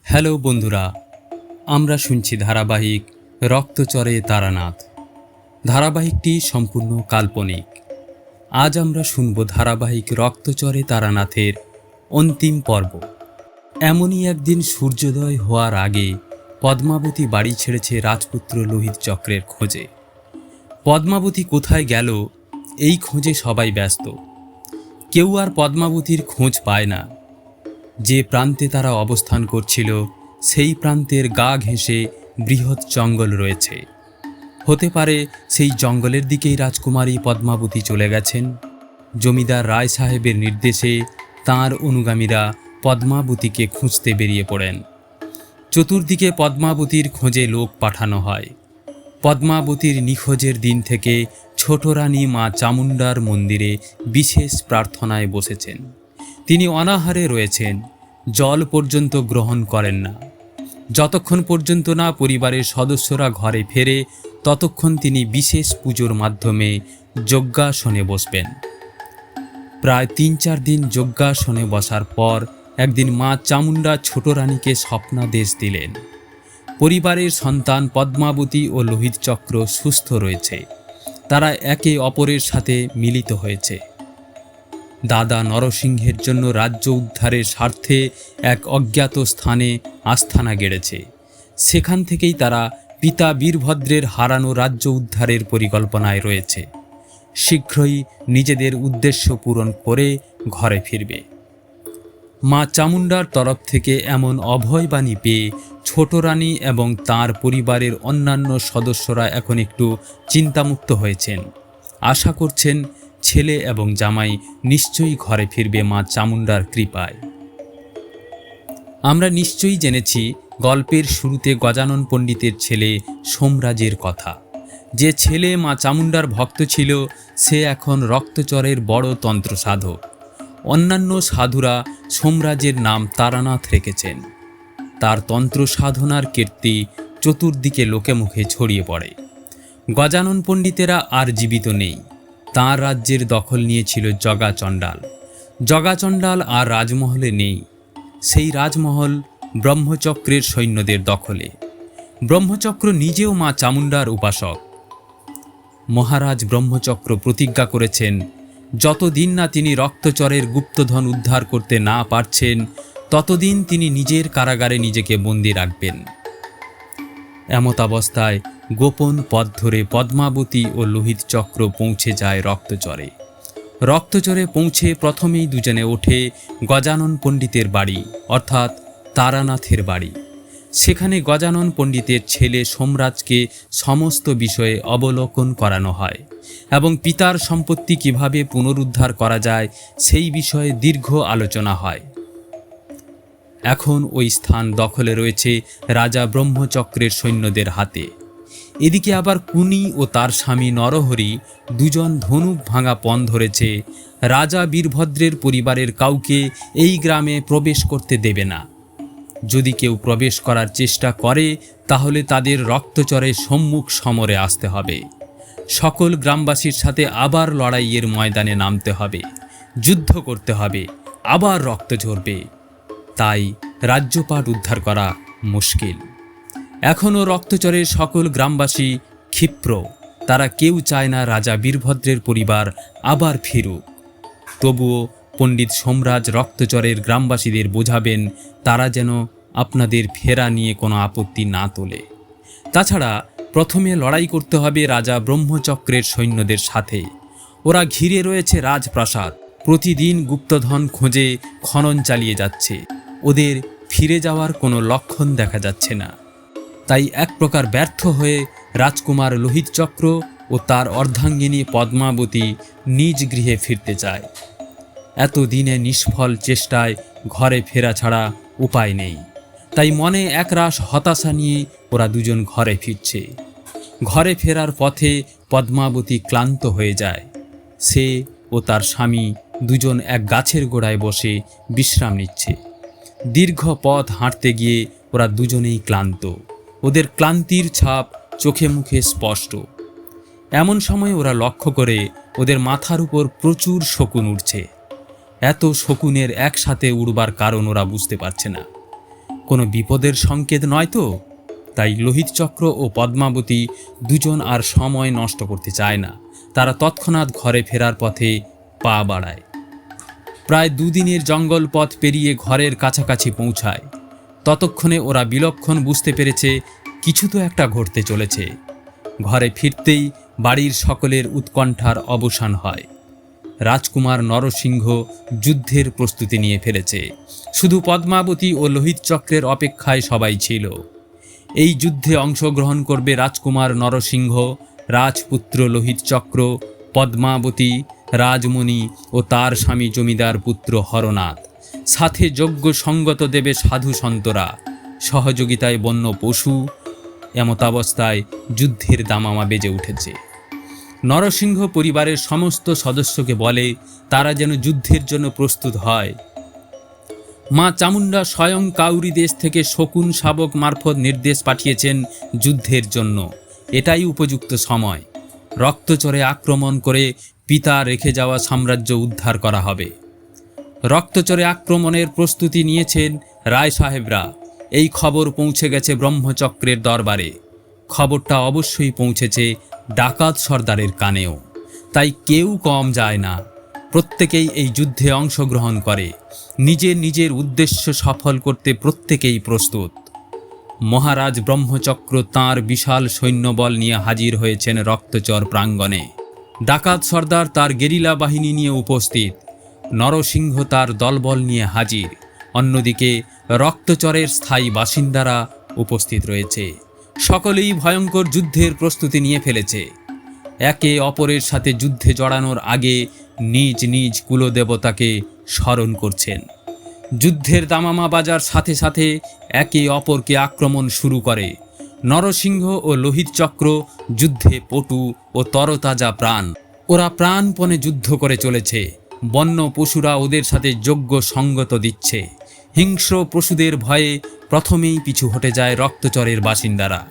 Hello বন্ধুরা, আমরা শুনছি ধারাবাহিক রক্তচরে তারানাথ। ধারাবাহিকটি সম্পূর্ণ কাল্পনিক। আজ আমরা শুনব ধারাবাহিক রক্তচরে তারানাথের অন্তিম পর্ব। এমনই একদিন সূর্যোদয় হওয়ার আগে পদ্মাবতী বাড়ি ছেড়েছে রাজপুত্র লোহিত চক্রের খোঁজে। পদ্মাবতী কোথায় গেল এই খোঁজে সবাই ব্যস্ত। কেউ আর পদ্মাবতীর খোঁজ পায় না। যে প্রান্তে তারা অবস্থান করছিল সেই প্রান্তের গা ঘেঁষে বৃহৎ জঙ্গল রয়েছে। হতে পারে সেই জঙ্গলের দিকেই রাজকুমারী পদ্মাবতী চলে গেছেন। জমিদার রায় সাহেবের নির্দেশে তাঁর অনুগামীরা পদ্মাবতীকে খুঁজতে বেরিয়ে পড়েন। চতুর্দিকে পদ্মাবতীর খোঁজে লোক পাঠানো হয়। পদ্মাবতীর নিখোঁজের দিন থেকে ছোট রানী মা চামুণ্ডার মন্দিরে বিশেষ প্রার্থনায় বসেছেন। তিনি অনাহারে রয়েছেন, জল পর্যন্ত গ্রহণ করেন না। যতক্ষণ পর্যন্ত না পরিবারের সদস্যরা ঘরে ফেরে ততক্ষণ তিনি বিশেষ পুজোর মাধ্যমে যজ্ঞাসনে বসবেন। প্রায় ৩-৪ দিন যজ্ঞাসনে বসার পর একদিন মা চামুণ্ডা ছোট রানীকে স্বপ্নাদেশ দিলেন। পরিবারের সন্তান পদ্মাবতী ও লোহিত চক্র সুস্থ রয়েছে। তারা একে অপরের সাথে মিলিত হয়েছে। দাদা নরসিংহের জন্য রাজ্য উদ্ধারের স্বার্থে এক অজ্ঞাত স্থানে আস্থানা গেড়েছে। সেখান থেকেই তারা পিতা বীরভদ্রের হারানো রাজ্য উদ্ধারের পরিকল্পনায় রয়েছে। শীঘ্রই নিজেদের উদ্দেশ্য পূরণ করে ঘরে ফিরবে। মা চামুণ্ডার তরফ থেকে এমন অভয়বাণী পেয়ে ছোট রানী এবং তাঁর পরিবারের অন্যান্য সদস্যরা এখন একটু চিন্তামুক্ত হয়েছেন। আশা করছেন ছেলে এবং জামাই নিশ্চয়ই ঘরে ফিরবে মা চামুণ্ডার কৃপায়। আমরা নিশ্চয়ই জেনেছি গল্পের শুরুতে গজানন পণ্ডিতের ছেলে সোমরাজের কথা। যে ছেলে মা চামুণ্ডার ভক্ত ছিল সে এখন রক্তচরের বড় তন্ত্র সাধক। অন্যান্য সাধুরা সোমরাজের নাম তারানাথ রেখেছেন। তার তন্ত্র সাধনার কীর্তি চতুর্দিকে লোকে মুখে ছড়িয়ে পড়ে। গজানন পণ্ডিতেরা আর জীবিত নেই। তাঁর রাজ্যের দখল নিয়েছিল জগাচণ্ডাল। জগাচণ্ডাল আর রাজমহলে নেই। সেই রাজমহল ব্রহ্মচক্রের সৈন্যদের দখলে। ব্রহ্মচক্র নিজেও মা চামুণ্ডার উপাসক। মহারাজ ব্রহ্মচক্র প্রতিজ্ঞা করেছেন, যতদিন না তিনি রক্তচরের গুপ্তধন উদ্ধার করতে না পারছেন ততদিন তিনি নিজের কারাগারে নিজেকে বন্দী রাখবেন। এমতাবস্থায় গোপন পথ ধরে পদ্মাবতী ও লোহিত চক্র পৌঁছে যায় রক্তচরে। রক্তচরে পৌঁছে প্রথমেই দুজনে ওঠে গজানন পণ্ডিতের বাড়ি, অর্থাৎ তারানাথের বাড়ি। সেখানে গজানন পণ্ডিতের ছেলে সোমরাজকে সমস্ত বিষয়ে অবলোকন করানো হয় এবং পিতার সম্পত্তি কিভাবে পুনরুদ্ধার করা যায় সেই বিষয়ে দীর্ঘ আলোচনা হয়। এখন ওই স্থান দখলে রয়েছে রাজা ব্রহ্মচক্রের সৈন্যদের হাতে। এদিকে আবার কুনি ও তার স্বামী নরহরি দুজন ধনুক ভাঙা পণ ধরেছে। রাজা বীরভদ্রের পরিবারের কাউকে এই গ্রামে প্রবেশ করতে দেবে না। যদি কেউ প্রবেশ করার চেষ্টা করে তাহলে তাদের রক্তচরে সম্মুখ সমরে আসতে হবে। সকল গ্রামবাসীর সাথে আবার লড়াইয়ের ময়দানে নামতে হবে, যুদ্ধ করতে হবে, আবার রক্ত ঝরবে। তাই রাজ্যপাট উদ্ধার করা মুশকিল। এখনও রক্তচরের সকল গ্রামবাসী ক্ষিপ্র। তারা কেউ চায় না রাজা বীরভদ্রের পরিবার আবার ফিরুক। তবুও পণ্ডিত সোমরাজ রক্তচরের গ্রামবাসীদের বোঝাবেন তারা যেন আপনাদের ফেরা নিয়ে কোনো আপত্তি না তোলে। তাছাড়া প্রথমে লড়াই করতে হবে রাজা ব্রহ্মচক্রের সৈন্যদের সাথে। ওরা ঘিরে রয়েছে রাজপ্রাসাদ। প্রতিদিন গুপ্তধন খোঁজে খনন চালিয়ে যাচ্ছে। ওদের ফিরে যাওয়ার কোনো লক্ষণ দেখা যাচ্ছে না। তাই এক প্রকার ব্যর্থ হয়ে রাজকুমার লোহিত চক্র ও তার অর্ধাঙ্গিনী পদ্মাবতী নিজ গৃহে ফিরতে চায়। এতদিনে নিষ্ফল চেষ্টায় ঘরে ফেরা ছাড়া উপায় নেই। তাই মনে একরাশ হতাশা নিয়ে ওরা দুজন ঘরে ফিরছে। ঘরে ফেরার পথে পদ্মাবতী ক্লান্ত হয়ে যায়। সে ও তার স্বামী দুজন এক গাছের গোড়ায় বসে বিশ্রাম নিচ্ছে। দীর্ঘ পথ হাঁটতে গিয়ে ওরা দুজনেই ক্লান্ত। ওদের ক্লান্তির ছাপ চোখে মুখে স্পষ্ট। এমন সময় ওরা লক্ষ্য করে ওদের মাথার উপর প্রচুর শকুন উঠছে। এত শকুনের একসাথে উড়বার কারণ ওরা বুঝতে পারছে না। কোনো বিপদের সংকেত নয় তো? তাই লোহিত চক্র ও পদ্মাবতী দুজন আর সময় নষ্ট করতে চায় না। তারা তৎক্ষণাৎ ঘরে ফেরার পথে পা বাড়ায়। প্রায় দুদিনের জঙ্গল পথ পেরিয়ে ঘরের কাছাকাছি পৌঁছায়। ততক্ষণে ওরা বিলক্ষণ বুঝতে পেরেছে কিছু তো একটা ঘটতে চলেছে। ঘরে ফিরতেই বাড়ির সকলের উৎকণ্ঠার অবসান হয়। রাজকুমার নরসিংহ যুদ্ধের প্রস্তুতি নিয়ে ফেলেছে। শুধু পদ্মাবতী ও লোহিত চক্রের অপেক্ষায় সবাই ছিল। এই যুদ্ধে অংশগ্রহণ করবে রাজকুমার নরসিংহ, রাজপুত্র লোহিত চক্র, পদ্মাবতী, রাজমণি ও তার স্বামী জমিদার পুত্র হরনাথ। সাথে যোগ্য সঙ্গত দেবে সাধু সন্তরা, সহযোগিতায় বন্য পশু। এমতাবস্থায় যুদ্ধের দামামা বেজে উঠেছে। নরসিংহ পরিবারের সমস্ত সদস্যকে বলে তারা যেন যুদ্ধের জন্য প্রস্তুত হয়। মা চামুণ্ডা স্বয়ং কাউরি দেশ থেকে শকুন শাবক মারফত নির্দেশ পাঠিয়েছেন যুদ্ধের জন্য। এটাই উপযুক্ত সময়। রক্তচরে আক্রমণ করে পিতা রেখে যাওয়া সাম্রাজ্য উদ্ধার করা হবে। রক্তচরে আক্রমণের প্রস্তুতি নিয়েছেন রায় সাহেবরা। এই খবর পৌঁছে গেছে ব্রহ্মচক্রের দরবারে। খবরটা অবশ্যই পৌঁছেছে ডাকাত সর্দারের কানেও। তাই কেউ কম যায় না। প্রত্যেকেই এই যুদ্ধে অংশগ্রহণ করে। নিজের নিজের উদ্দেশ্য সফল করতে প্রত্যেকেই প্রস্তুত। মহারাজ ব্রহ্মচক্র তাঁর বিশাল সৈন্যবল নিয়ে হাজির হয়েছেন রক্তচর প্রাঙ্গণে। ডাকাত সর্দার তার গেরিলা বাহিনী নিয়ে উপস্থিত। নরসিংহ তার দলবল নিয়ে হাজির। অন্যদিকে রক্তচরের স্থায়ী বাসিন্দারা উপস্থিত রয়েছে। সকলেই ভয়ঙ্কর যুদ্ধের প্রস্তুতি নিয়ে ফেলেছে। একে অপরের সাথে যুদ্ধে জড়ানোর আগে নিজ নিজ কুলদেবতাকে স্মরণ করছেন। যুদ্ধের দামামা বাজার সাথে সাথে একে অপরকে আক্রমণ শুরু করে। নরসিংহ ও লোহিত চক্র যুদ্ধে পটু ও তরতাজা প্রাণ। ওরা প্রাণপণে যুদ্ধ করে চলেছে। বন্য পশুরা ওদের সাথে যোগ্য সঙ্গত দিচ্ছে। হিংস্র পশুদের ভয়ে প্রথমেই পিছু হটে যায় রক্তচরের বাসিন্দারা।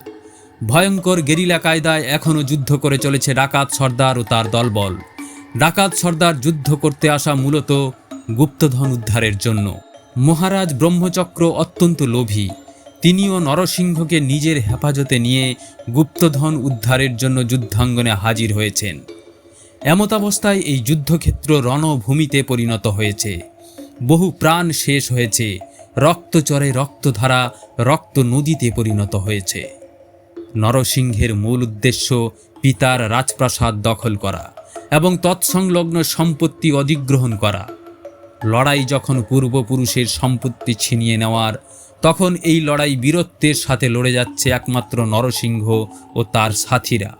ভয়ঙ্কর গেরিলা কায়দায় এখনও যুদ্ধ করে চলেছে ডাকাত সর্দার ও তার দলবল। ডাকাত সর্দার যুদ্ধ করতে আসা মূলত গুপ্তধন উদ্ধারের জন্য। মহারাজ ব্রহ্মচক্র অত্যন্ত লোভী। তিনিও নরসিংহকে নিজের হেফাজতে নিয়ে গুপ্তধন উদ্ধারের জন্য যুদ্ধাঙ্গনে হাজির হয়েছেন। এমতাবস্থায় এই যুদ্ধক্ষেত্র রণভূমিতে পরিণত হয়েছে। বহু প্রাণ শেষ হয়েছে। রক্তচরে রক্তধারা রক্ত নদীতে পরিণত হয়েছে। নরসিংহের মূল উদ্দেশ্য পিতার রাজপ্রাসাদ দখল করা এবং তৎসংলগ্ন সম্পত্তি অধিগ্রহণ করা। লড়াই যখন পূর্বপুরুষের সম্পত্তি ছিনিয়ে নেওয়ার, তখন এই লড়াই বীরত্বের সাথে লড়ে যাচ্ছে একমাত্র নরসিংহ ও তার সাথীরা।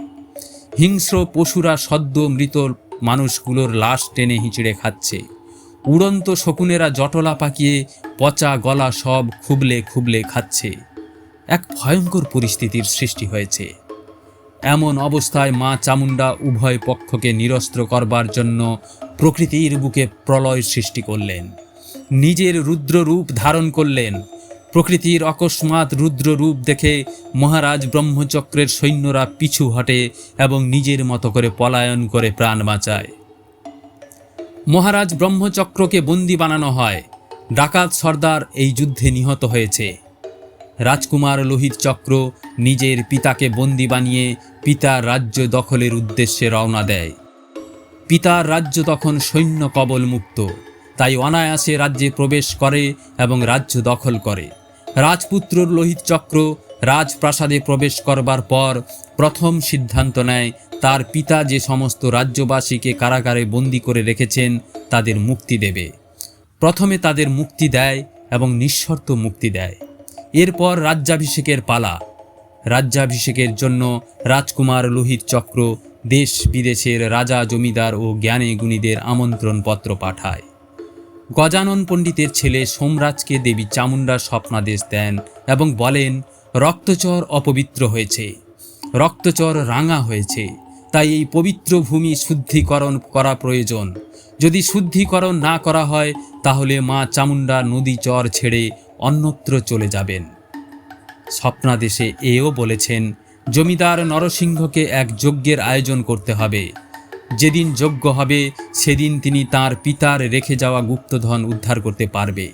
হিংস্র পশুরা সদ্য মৃত মানুষগুলোর লাশ টেনে হিঁচড়ে খাচ্ছে। উড়ন্ত শকুনেরা জটলা পাকিয়ে পচা গলা সব খুবলে খুবলে খাচ্ছে। এক ভয়ঙ্কর পরিস্থিতির সৃষ্টি হয়েছে। এমন অবস্থায় মা চামুণ্ডা উভয় পক্ষকে নিরস্ত্র করবার জন্য প্রকৃতির বুকে প্রলয় সৃষ্টি করলেন। নিজের রুদ্ররূপ ধারণ করলেন। প্রকৃতির অকস্মাৎ রুদ্ররূপ দেখে মহারাজ ব্রহ্মচক্রের সৈন্যরা পিছু হটে এবং নিজের মতো করে পলায়ন করে প্রাণ বাঁচায়। মহারাজ ব্রহ্মচক্রকে বন্দী বানানো হয়। ডাকাত সর্দার এই যুদ্ধে নিহত হয়েছে। রাজকুমার লোহিত চক্র নিজের পিতাকে বন্দী বানিয়ে পিতার রাজ্য দখলের উদ্দেশ্যে রওনা দেয়। পিতার রাজ্য তখন সৈন্য কবল মুক্ত, তাই অনায়াসে রাজ্যে প্রবেশ করে এবং রাজ্য দখল করে। রাজপুত্র লোহিত চক্র রাজপ্রাসাদে প্রবেশ করবার পর প্রথম সিদ্ধান্ত নেয় তার পিতা যে সমস্ত রাজ্যবাসীকে কারাগারে বন্দী করে রেখেছেন তাদের মুক্তি দেবে। প্রথমে তাদের মুক্তি দেয় এবং নিঃশর্ত মুক্তি দেয়। এরপর রাজ্যাভিষেকের পালা। রাজ্যাভিষেকের জন্য রাজকুমার লোহিত চক্র দেশ বিদেশের রাজা জমিদার ও জ্ঞানী গুণীদের আমন্ত্রণপত্র পাঠায়। গজানন পণ্ডিতের ছেলে সোমরাজকে দেবী চামুণ্ডা স্বপ্নাদেশ দেন এবং বলেন, রক্তচর অপবিত্র হয়েছে, রক্তচর রাঙা হয়েছে, তাই এই পবিত্র ভূমি শুদ্ধিকরণ করা প্রয়োজন। যদি শুদ্ধিকরণ না করা হয় তাহলে মা চামুণ্ডা নদী চর ছেড়ে অন্যত্র চলে যাবেন। স্বপ্নাদেশে এও বলেছেন, জমিদার নরসিংহকে এক যজ্ঞের আয়োজন করতে হবে। যেদিন যজ্ঞ হবে সেদিন তিনি তার পিতার রেখে যাওয়া গুপ্তধন উদ্ধার করতে পারবে।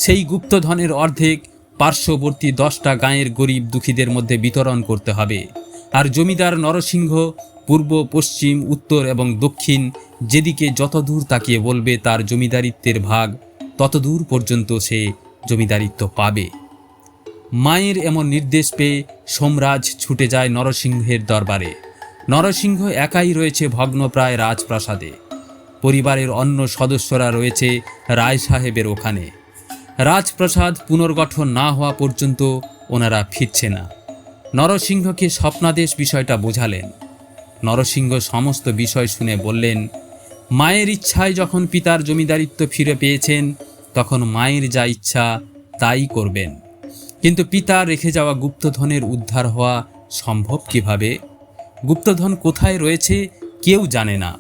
সেই গুপ্তধনের অর্ধেক পার্শ্ববর্তী 10টা গাঁয়ের গরিব দুঃখীদের মধ্যে বিতরণ করতে হবে। আর জমিদার নরসিংহ পূর্ব, পশ্চিম, উত্তর এবং দক্ষিণ যেদিকে যতদূর তাকিয়ে বলবে তার জমিদারিত্বের ভাগ, ততদূর পর্যন্ত সে জমিদারিত্ব পাবে। মায়ের এমন নির্দেশ পেয়ে সোমরাজ ছুটে যায় নরসিংহের দরবারে। নরসিংহ একাই রয়েছে ভগ্নপ্রায় রাজপ্রাসাদে। পরিবারের অন্য সদস্যরা রয়েছে রায় সাহেবের ওখানে। রাজপ্রাসাদ পুনর্গঠন না হওয়া পর্যন্ত ওনারা ফিরছে না। নরসিংহকে স্বপ্নাদেশ বিষয়টা বোঝালেন। নরসিংহ সমস্ত বিষয় শুনে বললেন, মায়ের ইচ্ছায় যখন পিতার জমিদারিত্ব ফিরে পেয়েছেন, তখন মায়ের যা ইচ্ছা তাই করবেন। কিন্তু পিতা রেখে যাওয়া গুপ্তধনের উদ্ধার হওয়া সম্ভব কিভাবে? গুপ্তধন কোথায় রয়েছে কেউ জানে না।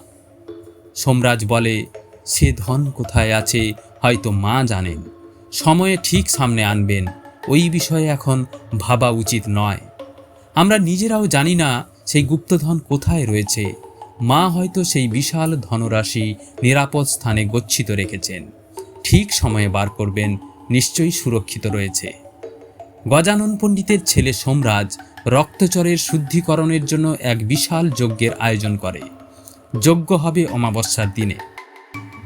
সোমরাজ বলে, সে ধন কোথায় আছে হয়তো মা জানেন, সময়ে ঠিক সামনে আনবেন, ওই বিষয়ে এখন ভাবা উচিত নয়। আমরা নিজেরাও জানি না সেই গুপ্তধন কোথায় রয়েছে। মা হয়তো সেই বিশাল ধনরাশি নিরাপদ স্থানে গচ্ছিত রেখেছেন, ঠিক সময়ে বার করবেন, নিশ্চয়ই সুরক্ষিত রয়েছে। গজানন পণ্ডিতের ছেলে সোমরাজ রক্তচরের শুদ্ধিকরণের জন্য এক বিশাল যজ্ঞের আয়োজন করে। যজ্ঞ হবে অমাবস্যার দিনে।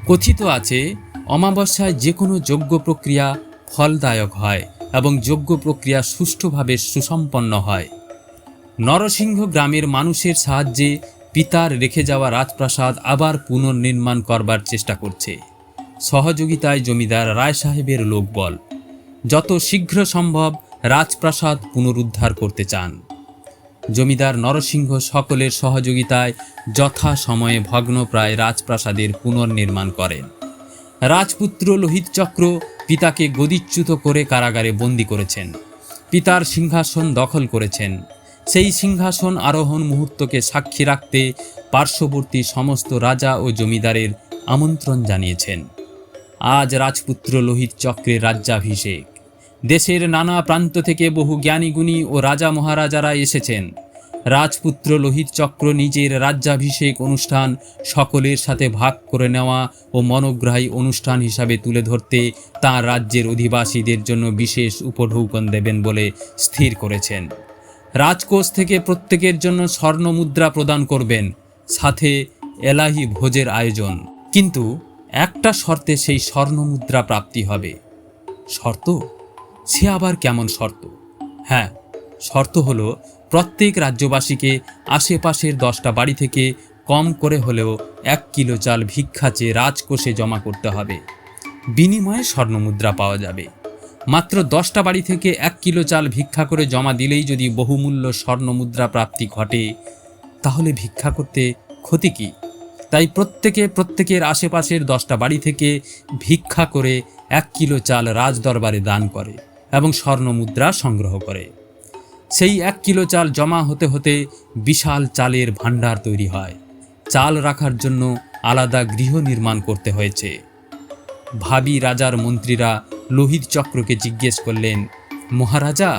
কথিত আছে, অমাবস্যায় যে কোনো যজ্ঞ প্রক্রিয়া ফলদায়ক হয় এবং যজ্ঞ প্রক্রিয়া সুষ্ঠুভাবে সুসম্পন্ন হয়। নরসিংহ গ্রামের মানুষের সাহায্যে পিতার রেখে যাওয়া রাজপ্রাসাদ আবার পুনর্নির্মাণ করবার চেষ্টা করছে। সহযোগিতায় জমিদার রায় সাহেবের লোকবল। যত শীঘ্র সম্ভব রাজপ্রাসাদ পুনরুদ্ধার করতে চান। জমিদার নরসিংহ সকলের সহযোগিতায় যথা সময়ে ভগ্নপ্রায় রাজপ্রাসাদের পুনর্নির্মাণ করেন। রাজপুত্র লোহিত চক্র পিতাকে গদিচ্যুত করে কারাগারে বন্দী করেছেন। পিতার সিংহাসন দখল করেছেন। সেই সিংহাসন আরোহণ মুহূর্তকে সাক্ষী রাখতে পার্শ্ববর্তী সমস্ত রাজা ও জমিদারের আমন্ত্রণ জানিয়েছেন। আজ রাজপুত্র লোহিত চক্রের রাজ্যাভিষেক। দেশের নানা প্রান্ত থেকে বহু জ্ঞানীগুণী ও রাজা মহারাজারা এসেছেন। রাজপুত্র লোহিত চক্র নিজের রাজ্যাভিষেক অনুষ্ঠান সকলের সাথে ভাগ করে নেওয়া ও মনোগ্রাহী অনুষ্ঠান হিসাবে তুলে ধরতে তাঁর রাজ্যের অধিবাসীদের জন্য বিশেষ উপঢৌকন দেবেন বলে স্থির করেছেন। রাজকোষ থেকে প্রত্যেকের জন্য স্বর্ণমুদ্রা প্রদান করবেন, সাথে এলাহি ভোজের আয়োজন। কিন্তু একটা শর্তে সেই স্বর্ণমুদ্রা প্রাপ্তি হবে। শর্ত? সে আবার কেমন শর্ত? হ্যাঁ, শর্ত হলো প্রত্যেক রাজ্যবাসীকে আশেপাশের 10টা বাড়ি থেকে কম করে হলেও 1 কিলো চাল ভিক্ষা চেয়ে রাজকোষে জমা করতে হবে। বিনিময়ে স্বর্ণমুদ্রা পাওয়া যাবে। মাত্র 10টা বাড়ি থেকে 1 কিলো চাল ভিক্ষা করে জমা দিলেই যদি বহুমূল্য স্বর্ণমুদ্রা প্রাপ্তি ঘটে, তাহলে ভিক্ষা করতে ক্ষতি কি? তাই প্রত্যেকের আশেপাশের 10টা বাড়ি থেকে ভিক্ষা করে 1 কিলো চাল রাজদরবারে দান করে এবং স্বর্ণমুদ্রা সংগ্রহ করে। সেই 1 কিলো চাল জমা হতে হতে বিশাল চালের ভাণ্ডার তৈরি হয়। চাল রাখার জন্য আলাদা গৃহ নির্মাণ করতে হয়েছে। ভাবী রাজার মন্ত্রীরা লোহিত চক্রকে জিজ্ঞেস করলেন, মহারাজা,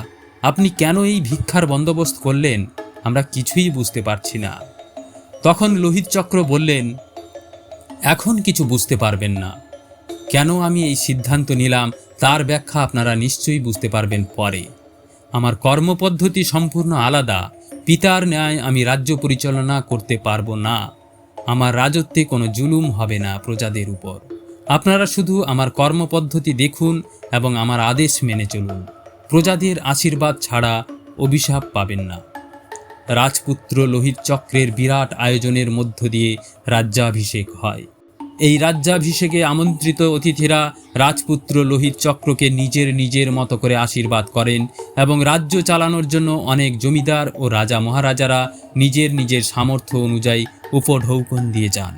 আপনি কেন এই ভিক্ষার বন্দোবস্ত করলেন? আমরা কিছুই বুঝতে পারছি না। তখন লোহিত চক্র বললেন, এখন কিছু বুঝতে পারবেন না। কেন আমি এই সিদ্ধান্ত নিলাম তার ব্যাখ্যা আপনারা নিশ্চয়ই বুঝতে পারবেন পরে। আমার কর্মপদ্ধতি সম্পূর্ণ আলাদা। পিতার ন্যায় আমি রাজ্য পরিচালনা করতে পারবো না। আমার রাজত্বে কোনো জুলুম হবে না প্রজাদের উপর। আপনারা শুধু আমার কর্মপদ্ধতি দেখুন এবং আমার আদেশ মেনে চলুন। প্রজাদের আশীর্বাদ ছাড়া অভিশাপ পাবেন না। রাজপুত্র লোহিত চক্রের বিরাট আয়োজনের মধ্য দিয়ে রাজ্যাভিষেক হয়। এই রাজ্যাভিষেকে আমন্ত্রিত অতিথিরা রাজপুত্র লোহিত চক্রকে নিজের মতো করে আশীর্বাদ করেন এবং রাজ্য চালানোর জন্য অনেক জমিদার ও রাজা মহারাজারা নিজের সামর্থ্য অনুযায়ী উপঢৌকন দিয়ে যান।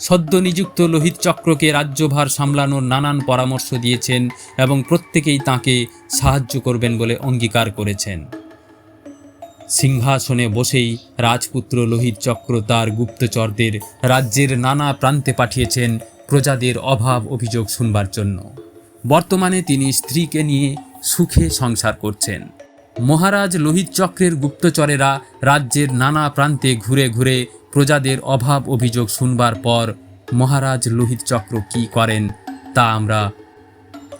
সদ্য নিযুক্ত লোহিত চক্রকে রাজ্যভার সামলানোর নানান পরামর্শ দিয়েছেন এবং প্রত্যেকেই তাঁকে সাহায্য করবেন বলে অঙ্গীকার করেছেন। সিংহাসনে বসেই রাজপুত্র লোহিত চক্র তার গুপ্তচরদের রাজ্যের নানা প্রান্তে পাঠিয়েছেন প্রজাদের অভাব অভিযোগ শুনবার জন্য। বর্তমানে তিনি স্ত্রীকে নিয়ে সুখে সংসার করছেন। মহারাজ লোহিত চক্রের গুপ্তচরেরা রাজ্যের নানা প্রান্তে ঘুরে ঘুরে প্রজাদের অভাব অভিযোগ শুনবার পর মহারাজ লোহিত চক্র কী করেন তা আমরা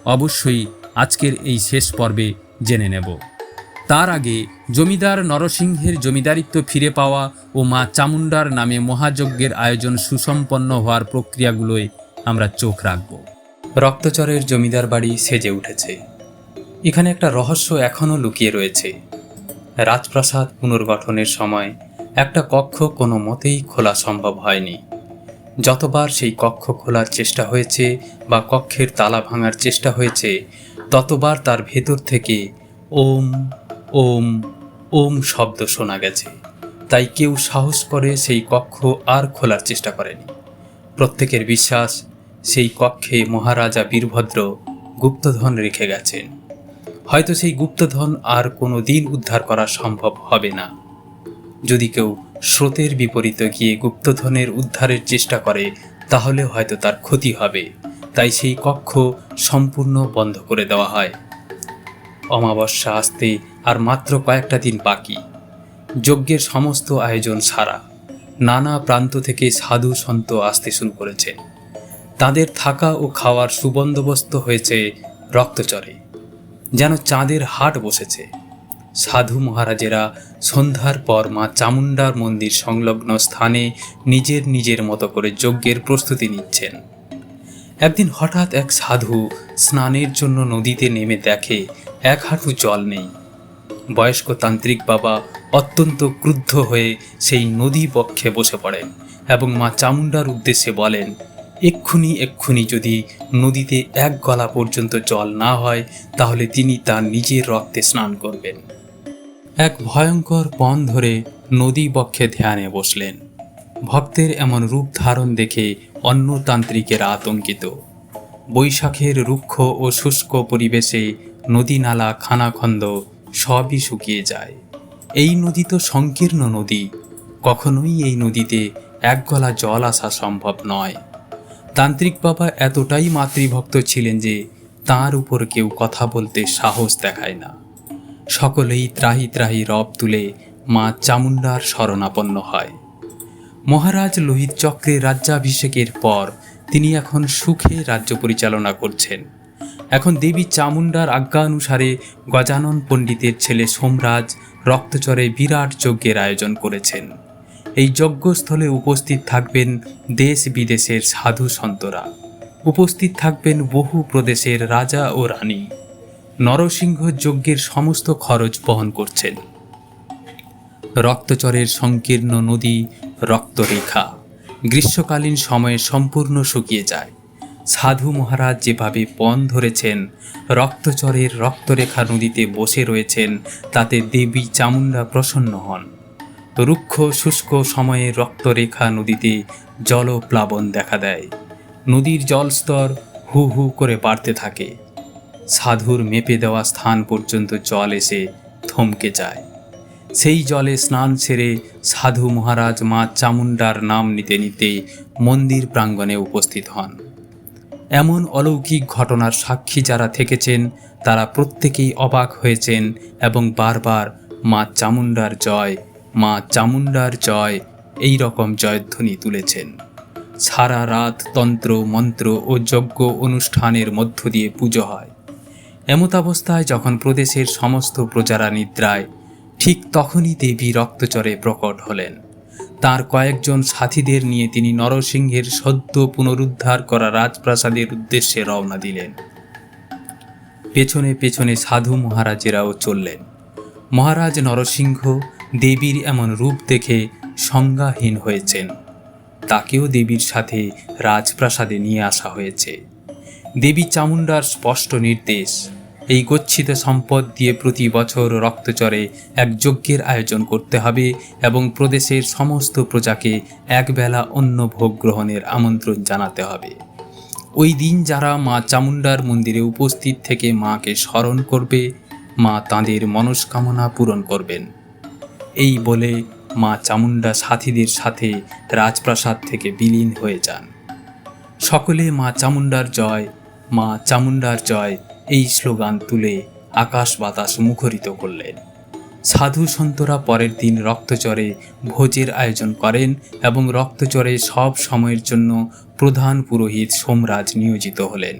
অবশ্যই আজকের এই শেষ পর্বে জেনে নেব। তার আগে জমিদার নরসিংহের জমিদারিত্ব ফিরে পাওয়া ও মা চামুণ্ডার নামে মহাযজ্ঞের আয়োজন সুসম্পন্ন হওয়ার প্রক্রিয়াগুলোয় আমরা চোখ রাখব। রক্তচরের জমিদার বাড়ি সেজে উঠেছে। এখানে একটা রহস্য এখনও লুকিয়ে রয়েছে। রাজপ্রাসাদ পুনর্গঠনের সময় একটা কক্ষ কোনো মতেই খোলা সম্ভব হয়নি। যতবার সেই কক্ষ খোলার চেষ্টা হয়েছে বা কক্ষের তালা ভাঙার চেষ্টা হয়েছে, ততবার তার ভেতর থেকে ওম ওম ওম শব্দ শোনা গেছে। তাই কেউ সাহস করে সেই কক্ষ আর খোলার চেষ্টা করেনি। প্রত্যেকের বিশ্বাস সেই কক্ষে মহারাজা বীরভদ্র গুপ্তধন রেখে গেছেন। হয়তো সেই গুপ্তধন আর কোনো দিন উদ্ধার করা সম্ভব হবে না। যদি কেউ স্রোতের বিপরীতে গিয়ে গুপ্তধনের উদ্ধারের চেষ্টা করে তাহলে হয়তো তার ক্ষতি হবে। তাই সেই কক্ষ সম্পূর্ণ বন্ধ করে দেওয়া হয়। অমাবস্যা আসতে আর মাত্র কয়েকটা দিন বাকি। যজ্ঞের সমস্ত আয়োজন সারা। নানা প্রান্ত থেকে সাধু সন্ত আসতে শুরু করেছে। তাদের থাকা ও খাওয়ার সুবন্দোবস্ত হয়েছে রক্তচরে, যেন চাঁদের হাট বসেছে। সাধু মহারাজেরা সন্ধ্যার পর মা চামুণ্ডার মন্দির সংলগ্ন স্থানে নিজের নিজের মতো করে যজ্ঞের প্রস্তুতি নিচ্ছেন। একদিন হঠাৎ এক সাধু স্নানের জন্য নদীতে নেমে দেখে এক হাঁটু জল নেই। বয়স্ক তান্ত্রিক বাবা অত্যন্ত ক্রুদ্ধ হয়ে সেই নদী বক্ষে বসে পড়েন এবং মা চামুণ্ডার উদ্দেশ্যে বলেন, এক্ষুনি যদি নদীতে এক গলা পর্যন্ত জল না হয় তাহলে তিনি তার নিজের রক্তে স্নান করবেন। এক ভয়ঙ্কর পণ ধরে নদী বক্ষে ধ্যানে বসলেন। ভক্তের এমন রূপ ধারণ দেখে অন্য তান্ত্রিকেরা আতঙ্কিত। বৈশাখের রুক্ষ ও শুষ্ক পরিবেশে নদী নালা খানাখন্দ সবই শুকিয়ে যায়। এই নদী তো সংকীর্ণ নদী, কখনোই এই নদীতে এক গলা জল আসা সম্ভব নয়। তান্ত্রিক বাবা এতটাই মাতৃভক্ত ছিলেন যে তাঁর উপর কেউ কথা বলতে সাহস দেখায় না। সকলেই ত্রাহি ত্রাহি রব তুলে মা চামুণ্ডার শরণাপন্ন হয়। মহারাজ লোহিত চক্রের রাজ্যাভিষেকের পর তিনি এখন সুখে রাজ্য পরিচালনা করছেন। এখন দেবী চামুণ্ডার আজ্ঞানুসারে গজানন পণ্ডিতের ছেলে সোমরাজ রক্তচরে বিরাট যজ্ঞের আয়োজন করেছেন। এই যজ্ঞস্থলে উপস্থিত থাকবেন দেশ বিদেশের সাধু সন্তরা, উপস্থিত থাকবেন বহু প্রদেশের রাজা ও রানী। নরসিংহ যজ্ঞের সমস্ত খরচ বহন করছেন। রক্তচরের সংকীর্ণ নদী রক্তরেখা গ্রীষ্মকালীন সময়ে সম্পূর্ণ শুকিয়ে যায়। সাধু মহারাজ যেভাবে পণ ধরেছেন, রক্তচরের রক্তরেখা নদীতে বসে রয়েছেন, তাতে দেবী চামুণ্ডা প্রসন্ন হন। রুক্ষ শুষ্ক সময়ে রক্তরেখা নদীতে জলপ্লাবন দেখা দেয়। নদীর জলস্তর হু হু করে বাড়তে থাকে। সাধুর মেপে দেওয়া স্থান পর্যন্ত জল এসে থমকে যায়। সেই জলে স্নান সেরে সাধু মহারাজ মা চামুণ্ডার নাম নিতে নিতে মন্দির প্রাঙ্গণে উপস্থিত হন। এমন অলৌকিক ঘটনার সাক্ষী যারা থেকেছেন তারা প্রত্যেকেই অবাক হয়েছেন এবং বারবার মা চামুণ্ডার জয়, মা চামুণ্ডার জয় এই রকম জয়ধ্বনি তুলেছেন। সারা রাত তন্ত্র মন্ত্র ও যজ্ঞ অনুষ্ঠানের মধ্য দিয়ে পুজো হয়। এমতাবস্থায় যখন প্রদেশের সমস্ত প্রজারা নিদ্রায়, ঠিক তখনই দেবী রক্তচরে প্রকট হলেন। তার কয়েকজন সাথীদের নিয়ে তিনি নরসিংহের সদ্য পুনরুদ্ধার করা রাজপ্রাসাদের উদ্দেশ্যে রওনা দিলেন। পেছনে পেছনে সাধু মহারাজেরাও চললেন। মহারাজ নরসিংহ দেবীর এমন রূপ দেখে সংজ্ঞাহীন হয়েছেন। তাকেও দেবীর সাথে রাজপ্রাসাদে নিয়ে আসা হয়েছে। দেবী চামুণ্ডার স্পষ্ট নির্দেশ, এই গচ্ছিত সম্পদ দিয়ে প্রতি বছর রক্তচরে এক যজ্ঞের আয়োজন করতে হবে এবং প্রদেশের সমস্ত প্রজাকে একবেলা অন্ন ভোগ গ্রহণের আমন্ত্রণ জানাতে হবে। ওই দিন যারা মা চামুণ্ডার মন্দিরে উপস্থিত থেকে মাকে স্মরণ করবে, মা তাঁদের মনস্কামনা পূরণ করবেন। এই বলে মা চামুণ্ডা সাথীদের সাথে রাজপ্রাসাদ থেকে বিলীন হয়ে যান। সকলে মা চামুণ্ডার জয়, মা চামুণ্ডার জয় এই স্লোগান তুলে আকাশ বাতাস মুখরিত করলেন। সাধু সন্তরা পরের দিন রক্তচরে ভোজের আয়োজন করেন এবং রক্তচরে সব সময়ের জন্য প্রধান পুরোহিত সোমরাজ নিয়োজিত হলেন।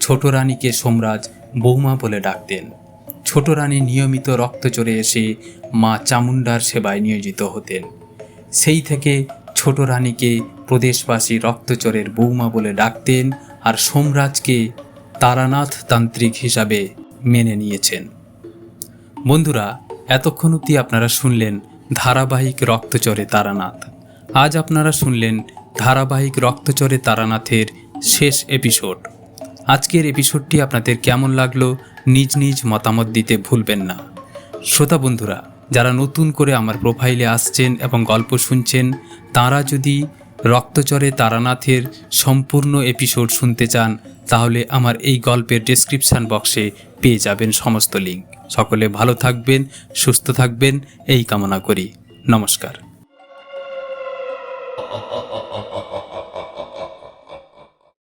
ছোট রানীকে সোমরাজ বৌমা বলে ডাকতেন। ছোট রানী নিয়মিত রক্তচরে এসে মা চামুণ্ডার সেবায় নিয়োজিত হতেন। সেই থেকে ছোট রানীকে প্রদেশবাসী রক্তচরের বৌমা বলে ডাকতেন আর সোমরাজকে তারানাথ তান্ত্রিক হিসাবে মেনে নিয়েছেন। বন্ধুরা, এতক্ষণ অবধি আপনারা শুনলেন ধারাবাহিক রক্তচরে তারানাথ। আজ আপনারা শুনলেন ধারাবাহিক রক্তচরে তারানাথের শেষ এপিসোড। আজকের এপিসোডটি আপনাদের কেমন লাগলো নিজ নিজ মতামত দিতে ভুলবেন না। শ্রোতা বন্ধুরা, যারা নতুন করে আমার প্রোফাইলে আসছেন এবং গল্প শুনছেন, তাঁরা যদি রক্তচরে তারানাথের সম্পূর্ণ এপিসোড শুনতে চান তাহলে আমার এই গল্পের ডেসক্রিপশান বক্সে পেয়ে যাবেন সমস্ত লিঙ্ক। সকলে ভালো থাকবেন, সুস্থ থাকবেন এই কামনা করি। নমস্কার।